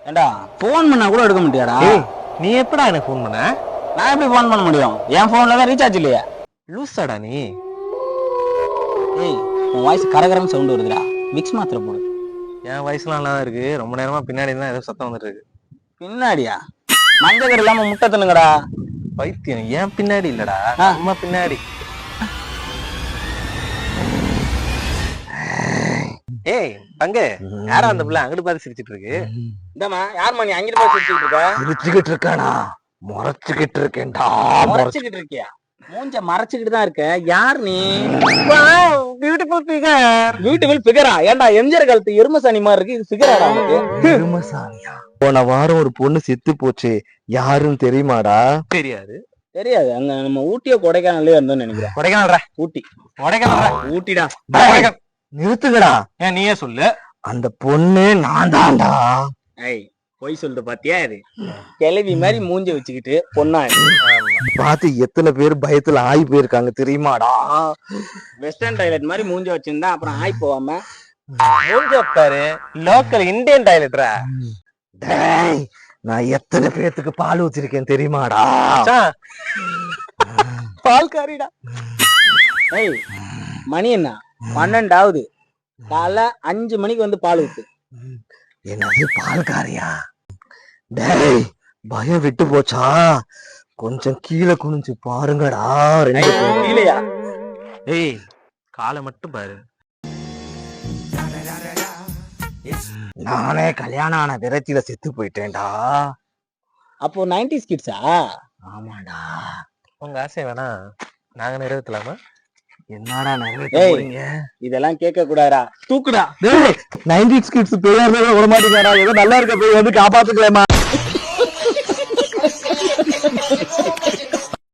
ஏண்டா போன் பண்ணா கூட எடுக்க மாட்டியாடா? நீ எப்படா எனக்கு ஃபோன் பண்ண? நான் எப்படி போன் பண்ண முடியும்? என் போன்ல தான் ரீசார்ஜ் இல்லையா. லூசாடா நீ? ஏய், உன் வாய்ஸ் கரகரன்னு சவுண்ட் வருதுடா. மிக்ஸ் மாத்திரை போடு. என் வயசுலாம் நல்லா இருக்கு. ரொம்ப நேரமா பின்னாடி தான் ஏதோ சத்தம் வந்துட்டு இருக்கு. பின்னாடியா? மஞ்சள் இல்லாம முட்டை தின்னுங்கடா. பைத்தியம், ஏன் பின்னாடி இல்லடா, அம்மா பின்னாடி. ஏய் பங்கு, யாரா அந்த பிள்ளை அங்கிட்டு பார்த்து சிரிச்சிட்டு இருக்கு? இந்தமா யார் மணி அங்கிட்டு போய் சிரிச்சுட்டு இருக்க? சிரிச்சுக்கிட்டு இருக்கானா? முறைச்சுக்கிட்டு இருக்கேன்டா. மறைச்சுக்கிட்டு இருக்கியா? மூஞ்ச மறைச்சுக்கிட்டு தான் இருக்க. யார் நீ? Beautiful figure. பியூட்டிஃபுல் ஃபிகரா? ஏன்டா எம்ஜிஆர் காலத்து எருமசாணி மாதிரி இருக்கு, இது ஃபிகராடா உனக்கு? எருமசாணியா? போன வாரம் ஒரு பொண்ணு செத்து போச்சு, யாருன்னு தெரியுமாடா? தெரியாது. தெரியாது. அங்க நம்ம ஊட்டியோ கொடைக்கானல்லே இருந்தோம்னு நினைக்கிறேன். கொடைக்கானல்ரா. ஊட்டி. கொடைக்கானல்ரா. ஊட்டிடா. நிறுத்துங்கடா. ஏன் நீயே சொல்லு. அந்த பொண்ணு நான் தான்டா. ஏய், பொய் சொல்லிட்டு பாத்தியா? இது கிளவி மாதிரி மூஞ்ச வச்சுக்கிட்டு பொண்ணா பார்த்து எத்தனை பேர் பயத்துல ஆகி போயிருக்காங்க தெரியுமாடா? வெஸ்டர்ன் டாய்லெட் மாதிரி மூஞ்ச வச்சிருந்தா அப்புறம் ஆய் போவாம மூஞ்ச பாரு, லோக்கல் இந்தியன் டாய்லெட்ரா. டேய், நான் எத்தனை பேத்துக்கு பால் ஊத்திருக்கேன் தெரியுமாடா? பால்காரிடா. ஏய், மணி என்ன 12 காலைல 5 மணிக்கு வந்து பால் ஊத்து. என்னது பால்காரியா? டேய், பயம் விட்டு போச்சா? கொஞ்சம் கீழே குனிஞ்சு பாருங்கடா. ரெண்டு கீழையா? ஏய், காலை மட்டும் பாரு. நானே கல்யாணம் ஆன விரத்தில செத்து போயிட்டேன்டா. அப்போ 90s கிட்ஸா? ஆமாடா. உங்க ஆசை வேணா நாங்க நிறைவேற்றலாமா? என்னடா நிறைவேற்ற? இதெல்லாம் கேட்க கூடாதா? தூக்குடா. 90s கிட்ஸ் பேர் விட மாட்டீங்கடா. ஏதோ நல்லா இருக்க போய் வந்து காப்பாத்துக்கலாமா?